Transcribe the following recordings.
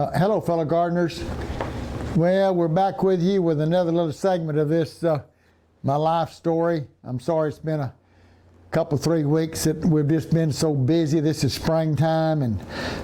Hello, fellow gardeners. Well, we're back with you with another little segment of this, my life story. I'm sorry it's been a couple, 3 weeks that we've just been so busy. This is springtime,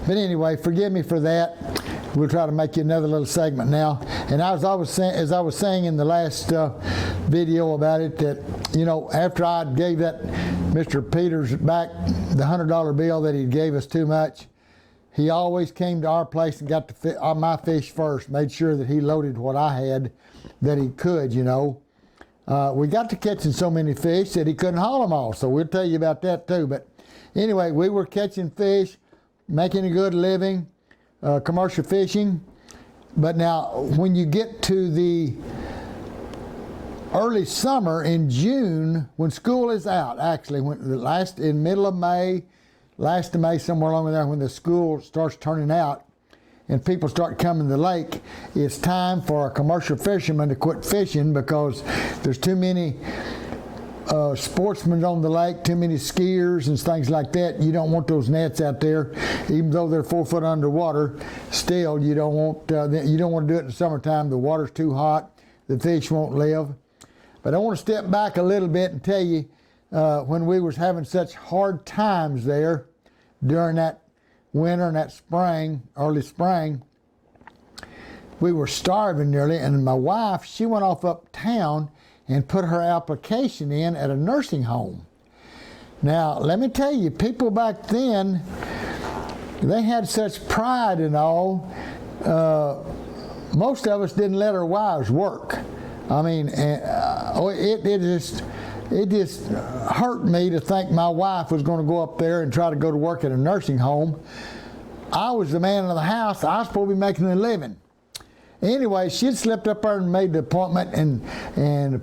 but anyway, forgive me for that. We'll try to make you another little segment now. And as I was saying in the last video about it, that after I gave that Mr. Peters back the $100 bill that he gave us too much, he always came to our place and got my fish first, made sure that he loaded what I had that he could, We got to catching so many fish that he couldn't haul them all, so we'll tell you about that too. But anyway, we were catching fish, making a good living, commercial fishing. But now, when you get to the early summer in June, when school is out, actually, in middle of May, last of May, somewhere along there, when the school starts turning out and people start coming to the lake, it's time for a commercial fisherman to quit fishing because there's too many sportsmen on the lake, too many skiers and things like that. You don't want those nets out there, even though they're 4 foot underwater. Still, you don't want to do it in the summertime. The water's too hot. The fish won't live. But I want to step back a little bit and tell you, when we was having such hard times there during that winter and that spring, early spring, we were starving nearly, and my wife, she went off uptown and put her application in at a nursing home. Now, let me tell you, people back then, they had such pride and all. Most of us didn't let our wives work. I mean, it just hurt me to think my wife was going to go up there and try to go to work at a nursing home. I was the man of the house. I was supposed to be making a living. Anyway, she'd slipped up there and made the appointment and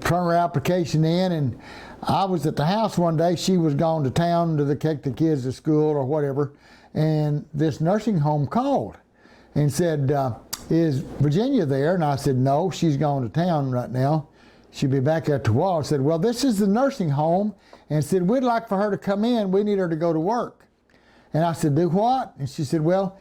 turned her application in. And I was at the house one day. She was gone to town to take the kids to school or whatever. And this nursing home called and said, is Virginia there? And I said, no, she's gone to town right now. She'll be back at the wall. I said, well, this is the nursing home. And said, we'd like for her to come in. We need her to go to work. And I said, do what? And she said, well,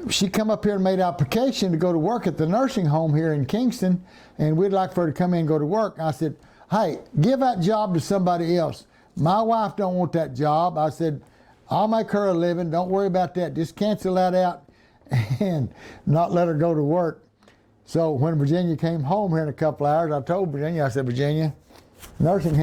she come up here and made application to go to work at the nursing home here in Kingston, and we'd like for her to come in and go to work. And I said, hey, give that job to somebody else. My wife don't want that job. I said, I'll make her a living. Don't worry about that. Just cancel that out and not let her go to work. So when Virginia came home here in a couple hours, I told Virginia, I said, Virginia, nursing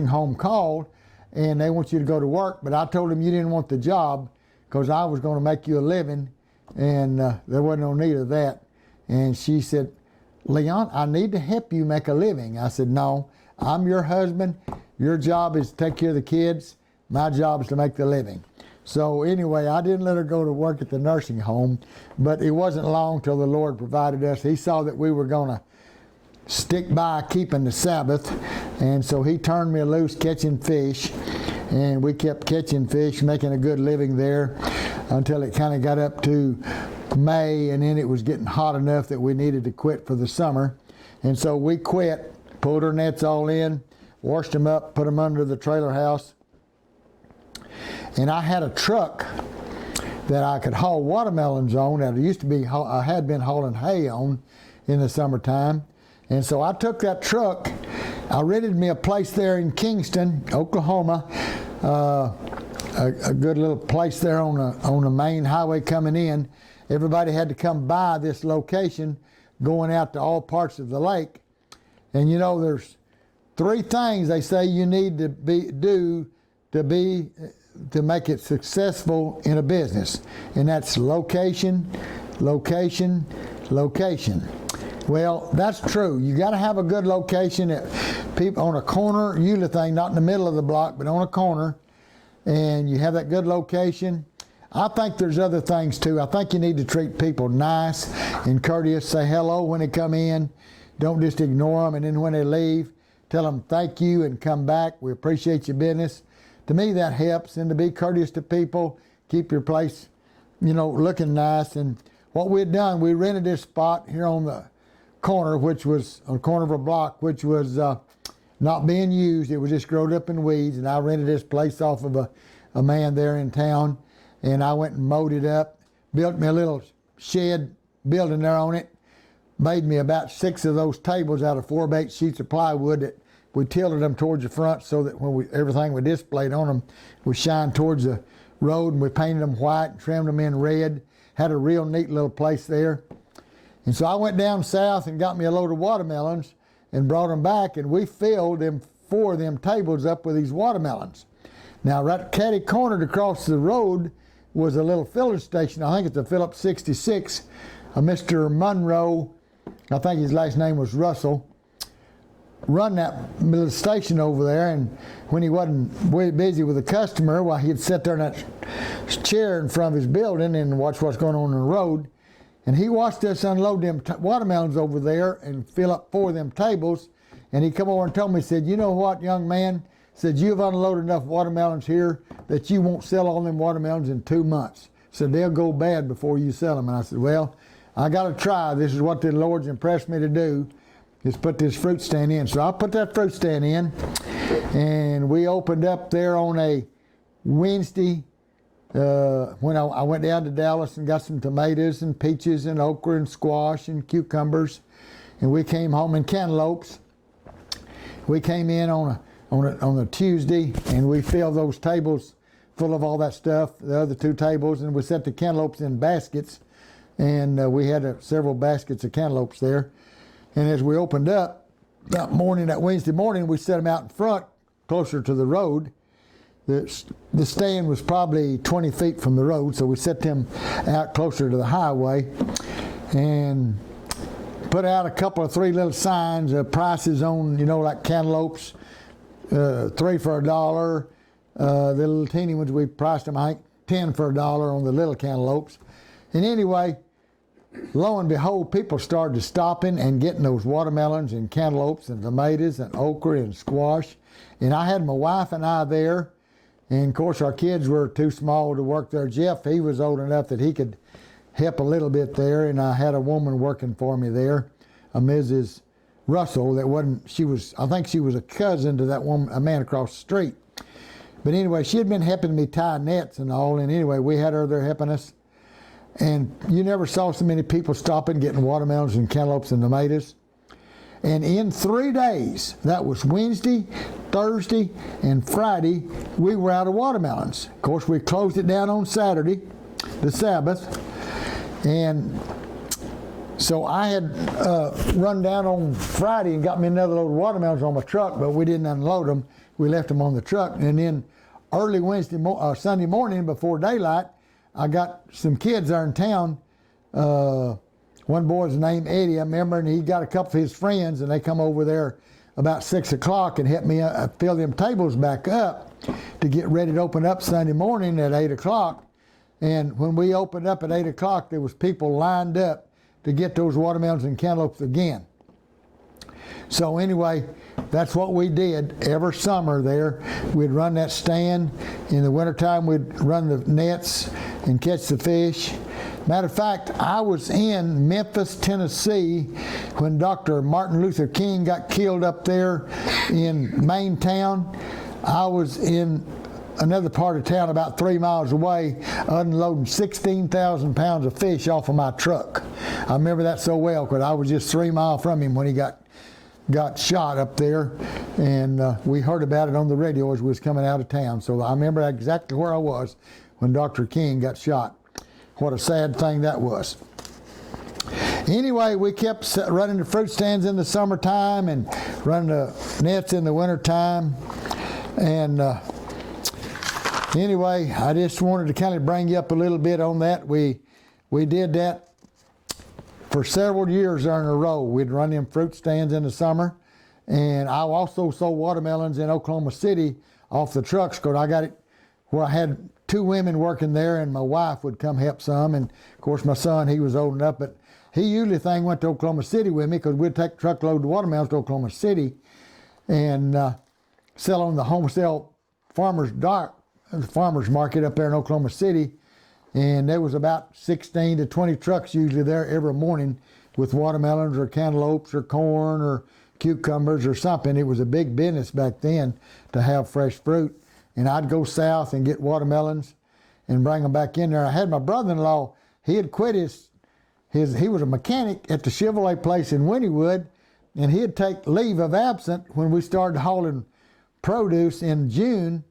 home called, and they want you to go to work, but I told them you didn't want the job because I was going to make you a living, and there wasn't no need of that. And she said, Leon, I need to help you make a living. I said, no, I'm your husband. Your job is to take care of the kids. My job is to make the living. So anyway, I didn't let her go to work at the nursing home, but it wasn't long till the Lord provided us. He saw that we were going to stick by keeping the Sabbath, and so he turned me loose catching fish, and we kept catching fish, making a good living there until it kind of got up to May, and then it was getting hot enough that we needed to quit for the summer. And so we quit, pulled our nets all in, washed them up, put them under the trailer house. And I had a truck that I could haul watermelons on that I had been hauling hay on in the summertime. And so I took that truck, I rented me a place there in Kingston, Oklahoma, a good little place there on the main highway coming in. Everybody had to come by this location going out to all parts of the lake. And there's 3 things they say you need to do to make it successful in a business, and that's location, location, location. Well, that's true. You got to have a good location on a corner, usually thing, not in the middle of the block, but on a corner, and you have that good location. I think there's other things too. I think you need to treat people nice and courteous. Say hello when they come in. Don't just ignore them, and then when they leave, tell them thank you and come back. We appreciate your business. To me, that helps, and to be courteous to people, keep your place, looking nice. And what we had done, we rented this spot here on the corner, which was on the corner of a block, which was not being used. It was just growed up in weeds, and I rented this place off of a man there in town, and I went and mowed it up, built me a little shed building there on it. Made me about 6 of those tables out of 4x8 sheets of plywood that we tilted them towards the front so that when everything we displayed on them was shined towards the road, and we painted them white and trimmed them in red. Had a real neat little place there. And so I went down south and got me a load of watermelons and brought them back, and we filled them 4 of them tables up with these watermelons. Now, right catty cornered across the road was a little filling station. I think it's a Phillips 66. Mr. Monroe, I think his last name was Russell, run that little station over there, and when he wasn't way busy with a customer, well, he'd sit there in that chair in front of his building and watch what's going on the road. And he watched us unload them watermelons over there and fill up 4 of them tables. And he come over and told me, he said, you know what, young man? Said, you've unloaded enough watermelons here that you won't sell all them watermelons in 2 months. Said, they'll go bad before you sell them. And I said, well, I got to try. This is what the Lord's impressed me to do, is put this fruit stand in. So I put that fruit stand in, and we opened up there on a Wednesday when I went down to Dallas and got some tomatoes and peaches and okra and squash and cucumbers, and we came home in cantaloupes. We came in on a Tuesday, and we filled those tables full of all that stuff, the other 2 tables, and we set the cantaloupes in baskets, and we had several baskets of cantaloupes there. And as we opened up that Wednesday morning, we set them out in front, closer to the road. The stand was probably 20 feet from the road, so we set them out closer to the highway and put out a couple of 3 little signs of prices on, like cantaloupes, 3 for $1. The little teeny ones, we priced them, I think, 10 for $1 on the little cantaloupes. And anyway, lo and behold, people started stopping and getting those watermelons and cantaloupes and tomatoes and okra and squash. And I had my wife and I there. And of course, our kids were too small to work there. Jeff, he was old enough that he could help a little bit there. And I had a woman working for me there, a Mrs. Russell, I think she was a cousin to that woman, a man across the street. But anyway, she had been helping me tie nets and all. And anyway, we had her there helping us. And you never saw so many people stopping, getting watermelons and cantaloupes and tomatoes. And in 3 days, that was Wednesday, Thursday, and Friday, we were out of watermelons. Of course, we closed it down on Saturday, the Sabbath. And so I had run down on Friday and got me another load of watermelons on my truck, but we didn't unload them. We left them on the truck. And then early Sunday morning before daylight, I got some kids there in town. One boy's named Eddie, I remember, and he got a couple of his friends, and they come over there about 6 o'clock and helped me fill them tables back up to get ready to open up Sunday morning at 8 o'clock. And when we opened up at 8 o'clock, there was people lined up to get those watermelons and cantaloupes again. So anyway, that's what we did every summer there. We'd run that stand. In the wintertime, we'd run the nets and catch the fish. Matter of fact, I was in Memphis, Tennessee when Dr. Martin Luther King got killed up there in Main Town. I was in another part of town about 3 miles away unloading 16,000 pounds of fish off of my truck. I remember that so well because I was just 3 miles from him when he got shot up there, and we heard about it on the radio as we was coming out of town. So I remember exactly where I was when Dr. King got shot. What a sad thing that was. Anyway, we kept running the fruit stands in the summertime and running the nets in the wintertime. And anyway, I just wanted to kind of bring you up a little bit on that. We did that for several years there in a row. We'd run them fruit stands in the summer. And I also sold watermelons in Oklahoma City off the trucks because I got it where I had 2 women working there, and my wife would come help some. And of course, my son, he was old enough, but he usually went to Oklahoma City with me because we'd take a truckload of watermelons to Oklahoma City and sell on the wholesale farmers market up there in Oklahoma City. And there was about 16 to 20 trucks usually there every morning with watermelons or cantaloupes or corn or cucumbers or something. It was a big business back then to have fresh fruit. And I'd go south and get watermelons and bring them back in there. I had my brother-in-law, he had quit his he was a mechanic at the Chevrolet place in Wynnewood, and he'd take leave of absence when we started hauling produce in June,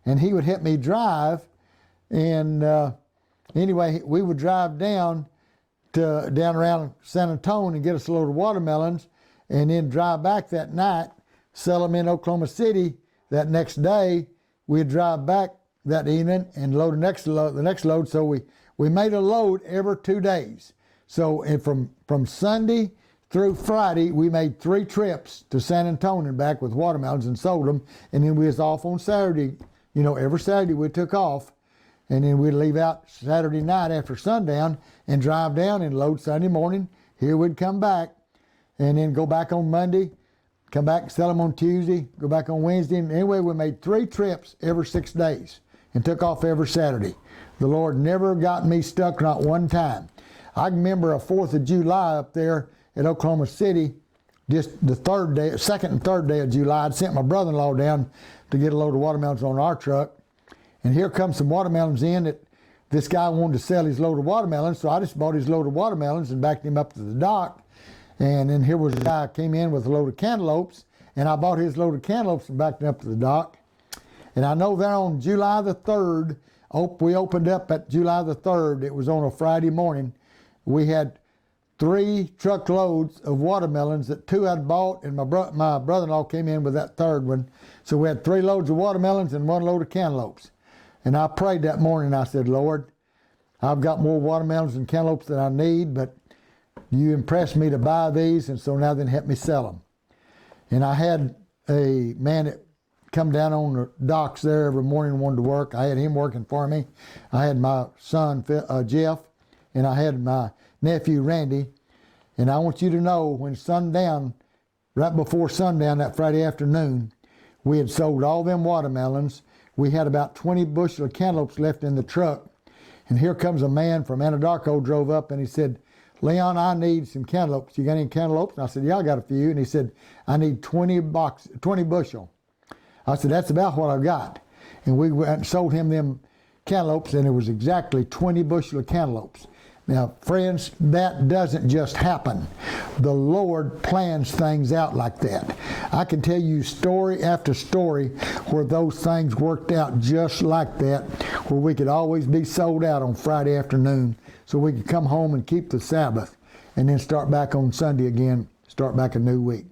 and he would help me drive. And anyway, we would drive down around San Antonio and get us a load of watermelons, and then drive back that night, sell them in Oklahoma City. That next day, we'd drive back that evening and load the next load. So we made a load every 2 days. So and from Sunday through Friday, we made 3 trips to San Antonio and back with watermelons and sold them. And then we was off on Saturday. You know, every Saturday we took off. And then we'd leave out Saturday night after sundown and drive down and load Sunday morning. Here we'd come back and then go back on Monday, come back and sell them on Tuesday, go back on Wednesday. And anyway, we made 3 trips every 6 days and took off every Saturday. The Lord never got me stuck, not one time. I remember a 4th of July up there at Oklahoma City, just the 2nd and 3rd day of July. I'd sent my brother-in-law down to get a load of watermelons on our truck. And here comes some watermelons in that this guy wanted to sell his load of watermelons. So I just bought his load of watermelons and backed him up to the dock. And then here was a guy came in with a load of cantaloupes, and I bought his load of cantaloupes and backed him up to the dock. And I know there on July the 3rd, we opened up at July the 3rd. It was on a Friday morning. We had 3 truckloads of watermelons that 2 I'd bought, and my brother-in-law came in with that 3rd one. So we had 3 loads of watermelons and 1 load of cantaloupes. And I prayed that morning. I said, Lord, I've got more watermelons and cantaloupes than I need, but you impressed me to buy these, and so now then help me sell them. And I had a man that come down on the docks there every morning and wanted to work. I had him working for me. I had my son, Jeff, and I had my nephew, Randy. And I want you to know, when sundown, right before sundown that Friday afternoon, we had sold all them watermelons. We had about 20 bushel of cantaloupes left in the truck. And here comes a man from Anadarko, drove up, and he said, Leon, I need some cantaloupes. You got any cantaloupes? And I said, yeah, I got a few. And he said, I need 20 bushel. I said, that's about what I got. And we went and sold him them cantaloupes, and it was exactly 20 bushel of cantaloupes. Now, friends, that doesn't just happen. The Lord plans things out like that. I can tell you story after story where those things worked out just like that, where we could always be sold out on Friday afternoon so we could come home and keep the Sabbath and then start back on Sunday again, start back a new week.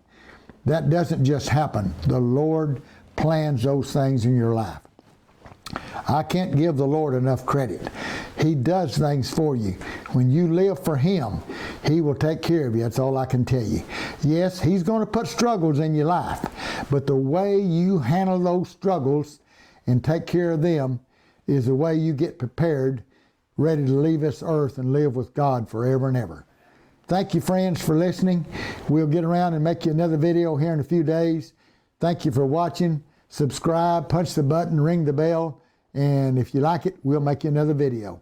That doesn't just happen. The Lord plans those things in your life. I can't give the Lord enough credit. He does things for you. When you live for Him, He will take care of you. That's all I can tell you. Yes, He's going to put struggles in your life, but the way you handle those struggles and take care of them is the way you get prepared, ready to leave this earth and live with God forever and ever. Thank you, friends, for listening. We'll get around and make you another video here in a few days. Thank you for watching. Subscribe, punch the button, ring the bell, and if you like it, we'll make you another video.